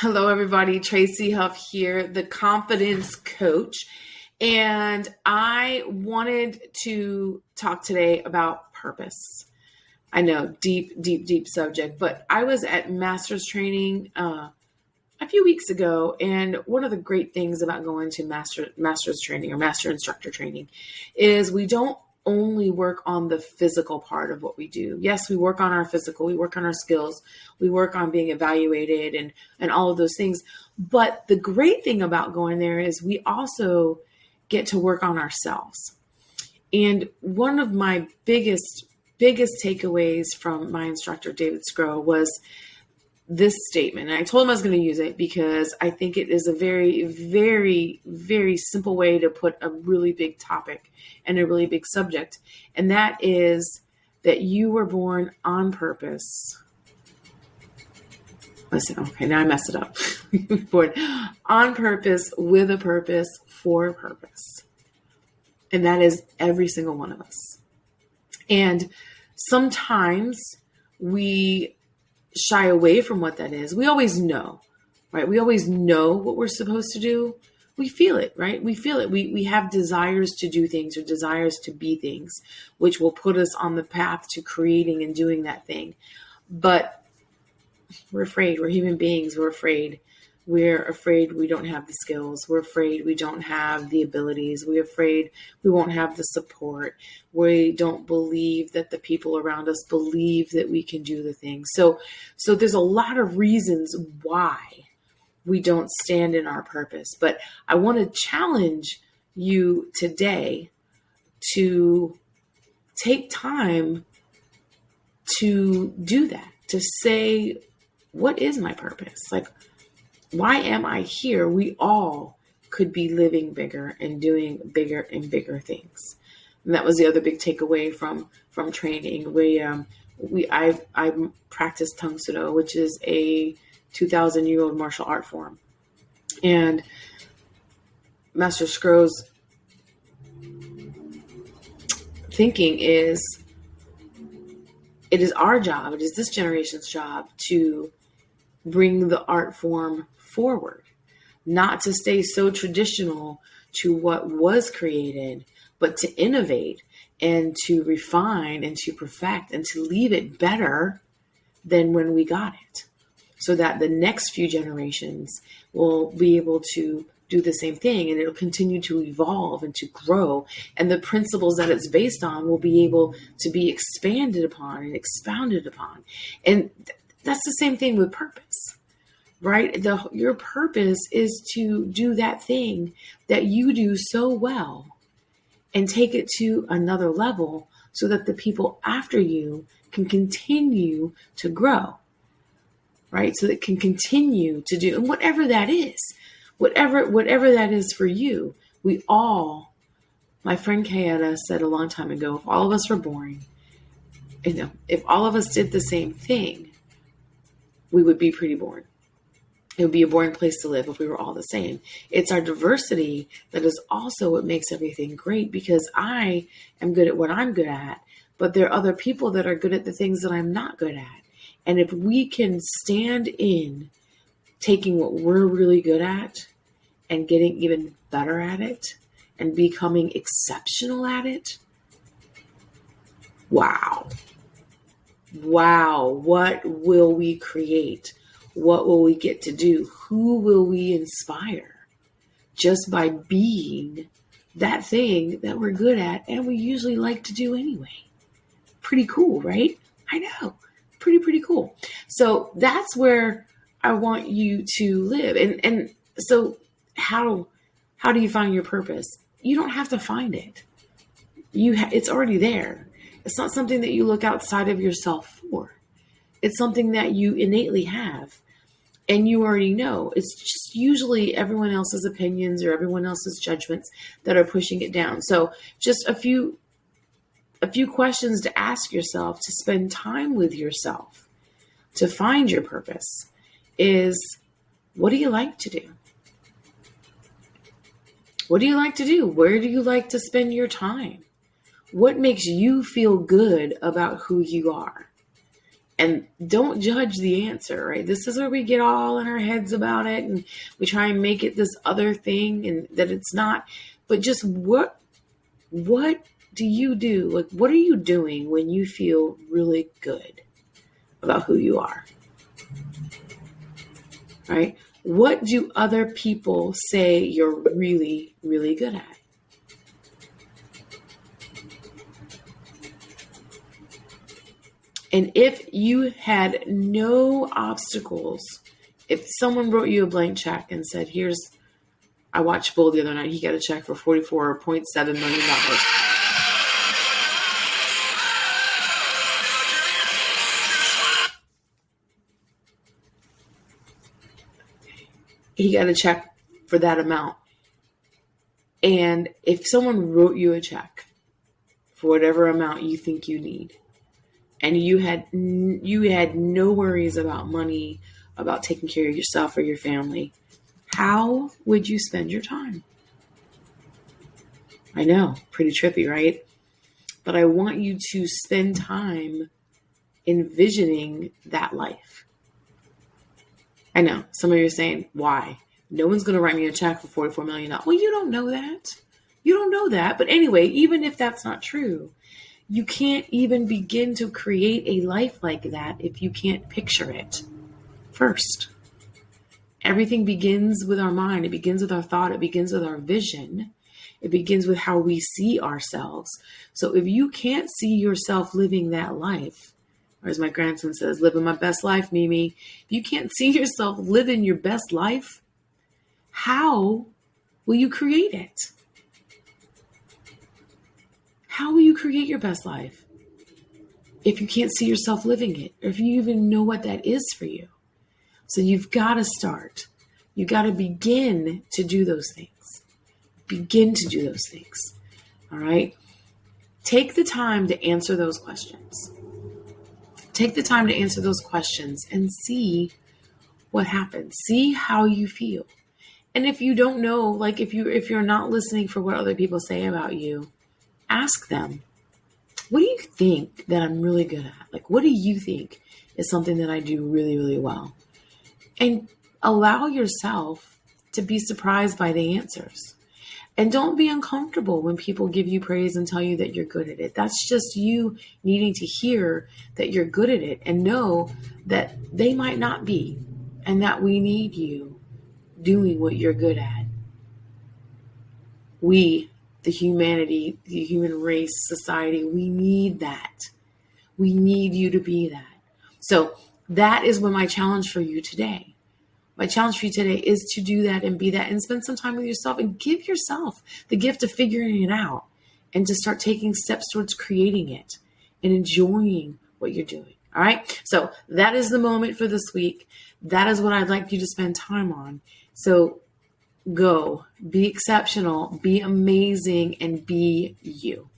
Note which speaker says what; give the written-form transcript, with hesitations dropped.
Speaker 1: Hello, everybody. Tracy Huff here, the confidence coach. And I wanted to talk today about purpose. I know, deep subject, but I was at master's training a few weeks ago. And one of the great things about going to master's training or master instructor training is we don't only work on the physical part of what we do. Yes, we work on our physical, we work on our skills, we work on being evaluated and all of those things. But the great thing about going there is we also get to work on ourselves. And one of my biggest takeaways from my instructor, David Scrow, was this statement. And I told him I was going to use it because I think it is a very, very, very simple way to put a really big topic and a really big subject. And that is that you were born on purpose. Listen, okay, now I messed it up. Born on purpose, with a purpose, for a purpose. And that is every single one of us. And sometimes we shy away from what that is. We always know, right? We always know what we're supposed to do. We feel it, right? We feel it. We have desires to do things or desires to be things, which will put us on the path to creating and doing that thing. But we're afraid. We're human beings. We're afraid. We're afraid we don't have the skills. We're afraid we don't have the abilities. We're afraid we won't have the support. We don't believe that the people around us believe that we can do the thing. So there's a lot of reasons why we don't stand in our purpose. But I want to challenge you today to take time to do that, to say, what is my purpose? Like, why am I here? We all could be living bigger and doing bigger and bigger things. And that was the other big takeaway from training. I practiced Tang Soo Do, which is a 2,000-year-old martial art form. And Master Scrow's thinking is, it is our job, it is this generation's job to bring the art form forward, not to stay so traditional to what was created, but to innovate and to refine and to perfect and to leave it better than when we got it, so that the next few generations will be able to do the same thing, and it'll continue to evolve and to grow, and the principles that it's based on will be able to be expanded upon and expounded upon. And that's the same thing with purpose, right? Your purpose is to do that thing that you do so well and take it to another level so that the people after you can continue to grow, right? So that can continue to do, and whatever that is, whatever that is for you. We all, my friend Kayetta said a long time ago, if all of us were boring, if all of us did the same thing, we would be pretty boring. It would be a boring place to live if we were all the same. It's our diversity that is also what makes everything great, because I am good at what I'm good at, but there are other people that are good at the things that I'm not good at. And if we can stand in taking what we're really good at and getting even better at it and becoming exceptional at it, wow, what will we create? What will we get to do? Who will we inspire just by being that thing that we're good at and we usually like to do anyway? Pretty cool, right? I know. Pretty cool. So that's where I want you to live. And so how do you find your purpose? You don't have to find it. It's already there. It's not something that you look outside of yourself for. It's something that you innately have. And you already know. It's just usually everyone else's opinions or everyone else's judgments that are pushing it down. So just a few questions to ask yourself, to spend time with yourself, to find your purpose is, what do you like to do? What do you like to do? Where do you like to spend your time? What makes you feel good about who you are? And don't judge the answer, right? This is where we get all in our heads about it and we try and make it this other thing and that it's not. But just what do you do? Like, what are you doing when you feel really good about who you are? Right? What do other people say you're really, really good at? And if you had no obstacles, if someone wrote you a blank check and said, I watched Bull the other night, he got a check for $44.7 million. He got a check for that amount. And if someone wrote you a check for whatever amount you think you need, and you had no worries about money, about taking care of yourself or your family, how would you spend your time? I know, pretty trippy, right? But I want you to spend time envisioning that life. I know, some of you are saying, why? No one's going to write me a check for $44 million. Well, you don't know that. You don't know that. But anyway, even if that's not true, you can't even begin to create a life like that if you can't picture it first. Everything begins with our mind. It begins with our thought. It begins with our vision. It begins with how we see ourselves. So if you can't see yourself living that life, or as my grandson says, living my best life, Mimi, if you can't see yourself living your best life, how will you create it? How will you create your best life if you can't see yourself living it, or if you even know what that is for you? So you've got to start. You got to begin to do those things. Begin to do those things. All right? Take the time to answer those questions. Take the time to answer those questions and see what happens. See how you feel. And if you don't know, like if you're not listening for what other people say about you, ask them, what do you think that I'm really good at? Like, what do you think is something that I do really, really well? And allow yourself to be surprised by the answers. And don't be uncomfortable when people give you praise and tell you that you're good at it. That's just you needing to hear that you're good at it and know that they might not be, and that we need you doing what you're good at. We, the humanity, the human race, society, we need that. We need you to be that. So that is what my challenge for you today. My challenge for you today is to do that and be that and spend some time with yourself and give yourself the gift of figuring it out and to start taking steps towards creating it and enjoying what you're doing. All right. So that is the moment for this week. That is what I'd like you to spend time on. So go, be exceptional, be amazing, and be you.